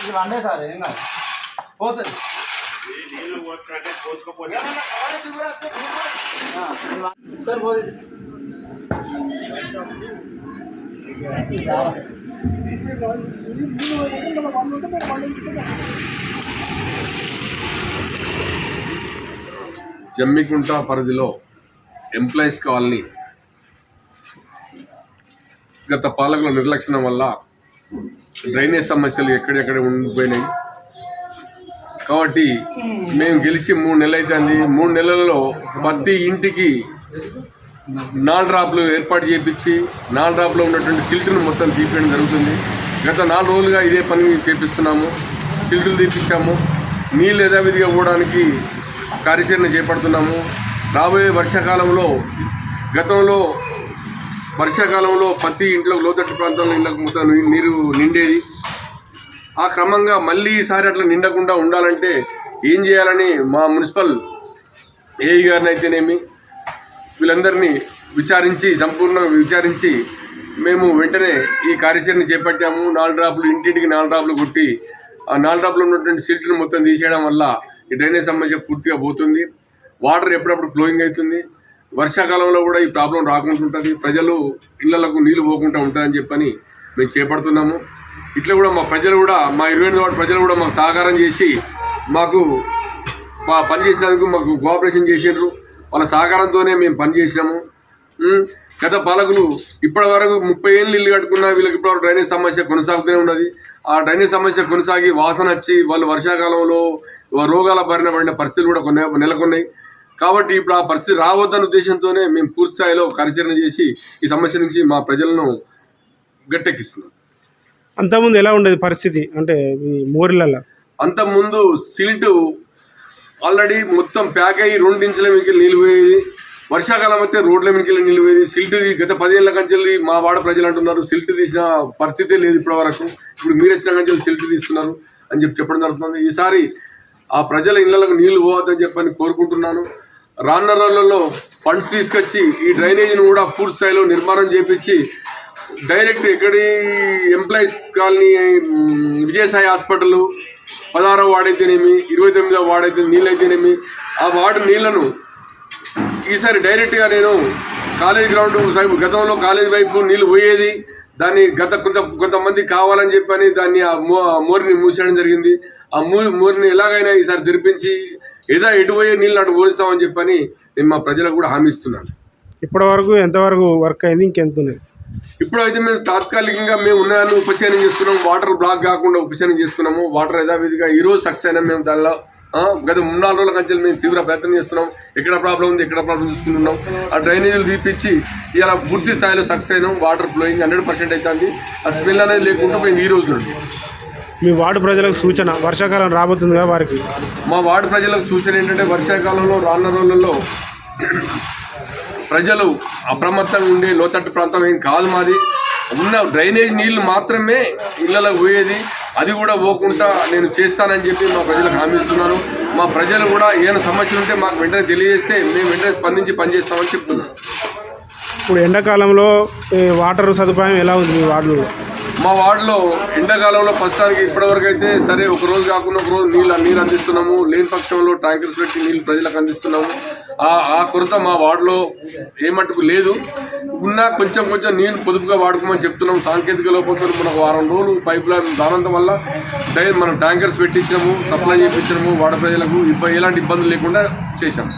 ఇది వండే సార్ ఏం కాదు పోతుంది సార్ పోతుంది జమ్మికుంట పరిధిలో ఎంప్లాయీస్ కాలనీ గత పాలకుల నిర్లక్ష్యం వల్ల డ్రైనేజ్ సమస్యలు ఎక్కడెక్కడ ఉండిపోయినాయి. కాబట్టి మేము గెలిచి 3 నెలలు అవుతుంది. 3 నెలల్లో ప్రతి ఇంటికి 4 డ్రాప్లు ఏర్పాటు చేయించి 4 డ్రాప్లో ఉన్నటువంటి సిల్టును మొత్తం తీపించడం జరుగుతుంది. గత 4 రోజులుగా ఇదే పని చేపిస్తున్నాము. సిల్టులు తీపించాము. నీళ్ళు యథావిధిగా పోవడానికి కార్యాచరణ చేపడుతున్నాము. రాబోయే వర్షాకాలంలో గతంలో వర్షాకాలంలో ప్రతి ఇంట్లో లోతట్టు ప్రాంతంలో ఇళ్ళకు మొత్తం నీరు నిండేది. ఆ క్రమంగా మళ్ళీ ఈసారి అట్లా నిండకుండా ఉండాలంటే ఏం చేయాలని మా మున్సిపల్ ఏఈ గారిని అయితేనేమి వీళ్ళందరినీ సంపూర్ణంగా విచారించి మేము వెంటనే ఈ కార్యాచరణ చేపట్టాము. 4 డ్రాప్లు ఇంటింటికి 4 డ్రాప్లు కొట్టి ఆ 4 డ్రాప్లు ఉన్నటువంటి సిల్ట్ను మొత్తం తీసేయడం వల్ల ఈ డ్రైనేజ్ సమస్య పూర్తిగా పోతుంది. వాటర్ ఎప్పుడప్పుడు ఫ్లోయింగ్ అవుతుంది. వర్షాకాలంలో కూడా ఈ ప్రాబ్లం రాకుండా ఉంటుంది. ప్రజలు ఇళ్లకు నీళ్లు పోకుండా ఉంటుందని చెప్పని మేము చేపడుతున్నాము. ఇట్లా కూడా మా ప్రజలు కూడా మా 28 వార్డు ప్రజలు కూడా మాకు సహకారం చేసి మాకు పనిచేసినందుకు మాకు కోఆపరేషన్ చేసినారు. వాళ్ళ సహకారంతోనే మేము పనిచేసినాము. గత పాలకులు ఇప్పటి వరకు 30 ఏళ్ళు ఇల్లు కట్టుకున్నా వీళ్ళకి ఇప్పుడు డ్రైనేజ్ సమస్య కొనసాగుతూనే ఉన్నది. ఆ డ్రైనేజ్ సమస్య కొనసాగి వాసన వచ్చి వాళ్ళు వర్షాకాలంలో రోగాల బారిన పడిన పరిస్థితులు కూడా నెలకొన్నాయి. కాబట్టి ఇప్పుడు ఆ పరిస్థితి రావద్దన్న ఉద్దేశంతోనే మేము పూర్తి స్థాయిలో కార్యాచరణ చేసి ఈ సమస్య నుంచి మా ప్రజలను గట్టెక్కిస్తున్నాం. అంతకుముందు ఎలా ఉండేది పరిస్థితి? అంటే మోరిలలో అంతకుముందు సిల్టు ఆల్రెడీ మొత్తం ప్యాక్ అయ్యి 2 ఇంచుల మించి నీళ్ళు పోయేది. వర్షాకాలం అయితే రోడ్ల మించి నీళ్ళు పోయేది. సిల్ట్ గత 10 ఏళ్ల కంచెల్లి మా వాడ ప్రజలు అంటున్నారు సిల్ట్ తీసిన పరిస్థితే లేదు ఇప్పటి వరకు. ఇప్పుడు మీరు వచ్చిన కంచెలు సిల్ట్ తీస్తున్నారు అని చెప్పడం జరుగుతుంది. ఈసారి ఆ ప్రజల ఇళ్లకు నీళ్లు పోవద్దని చెప్పని కోరుకుంటున్నాను. రానున్న రోజులలో ఫండ్స్ తీసుకొచ్చి ఈ డ్రైనేజీని కూడా పూర్తి స్థాయిలో నిర్మాణం చేపించి డైరెక్ట్ ఎక్కడి ఎంప్లాయీస్ కాలనీ విజయసాయి హాస్పిటల్ 16వ వార్డు అయితేనేమి 29వ వార్డు అయితే నీళ్ళు అయితేనేమి ఆ వార్డు నీళ్లను ఈసారి డైరెక్ట్గా నేను కాలేజ్ గ్రౌండ్ గతంలో కాలేజ్ వైపు నీళ్లు పోయేది. దాన్ని కొంతమంది కావాలని చెప్పని దాన్ని ఆ మోరిని మూసేయడం జరిగింది. ఆ మోరిని ఎలాగైనా ఈసారి తెరిపించి ఎటు పోయే నీళ్ళు అటు పోలిస్తామని చెప్పని నేను మా ప్రజలకు కూడా హామీ ఇస్తున్నాను. ఇప్పటి వరకు ఎంతవరకు వర్క్ అయింది? ఇంకెంత ఉన్నది? ఇప్పుడైతే మేము తాత్కాలికంగా మేము ఉన్నాయని ఉపశమనం చేస్తున్నాం. వాటర్ బ్లాక్ కాకుండా ఉపశమనం చేసుకున్నాము. వాటర్ యథావిధిగా ఈరోజు సక్సెస్ అయినా మేము దానిలో గత 3-4 రోజుల కంచెలు మేము తీవ్ర ప్రయత్నం చేస్తున్నాం. ఎక్కడ ప్రాబ్లం ఉంది ఎక్కడ ప్రాబ్లం చూసుకుంటున్నాం. ఆ డ్రైనేజీలు తీపిచ్చి ఇలా పూర్తి స్థాయిలో సక్సెస్ అయినాం. వాటర్ ఫ్లోయింగ్ 100% అవుతుంది. ఆ స్మెల్ అనేది లేకుండా పోయింది ఈ రోజు నుండి. మీ వార్డు ప్రజలకు సూచన, వర్షాకాలం రాబోతుందిగా వారికి మా వార్డు ప్రజలకు సూచన ఏంటంటే వర్షాకాలంలో రానున్న రోజులలో ప్రజలు అప్రమత్తంగా ఉండే లోతట్టు ప్రాంతం ఏం కాదు మాది. ఉన్న డ్రైనేజ్ నీళ్లు మాత్రమే ఇళ్లలో పోయేది. అది కూడా పోకుండా నేను చేస్తానని చెప్పి మా ప్రజలకు హామీ ఇస్తున్నాను. మా ప్రజలు కూడా ఏమైనా సమస్యలు ఉంటే మాకు వెంటనే తెలియజేస్తే మేము వెంటనే స్పందించి పనిచేస్తామని చెప్తున్నాను. ఇప్పుడు ఎండాకాలంలో వాటర్ సదుపాయం ఎలా ఉంది మీ వార్డులో? మా వార్డులో ఎండాకాలంలో ప్రస్తుతానికి ఇప్పటివరకు అయితే సరే ఒక రోజు కాకుండా ఒక రోజు నీళ్ళు అందిస్తున్నాము. లేని పక్షంలో ట్యాంకర్స్ పెట్టి నీళ్ళు ప్రజలకు అందిస్తున్నాము. ఆ కొరత మా వార్డులో ఏ మట్టుకు లేదు. ఉన్నా కొంచెం నీళ్ళు పొదుపుగా వాడుకోమని చెప్తున్నాము. సాంకేతిక లోపంతో మనకు 1 వారం రోజులు పైప్ లైన్ దానంత వల్ల మనం ట్యాంకర్స్ పెట్టించినాము, సప్లై చేయించినాము. వార్డు ప్రజలకు ఎలాంటి ఇబ్బందులు లేకుండా చేశాము.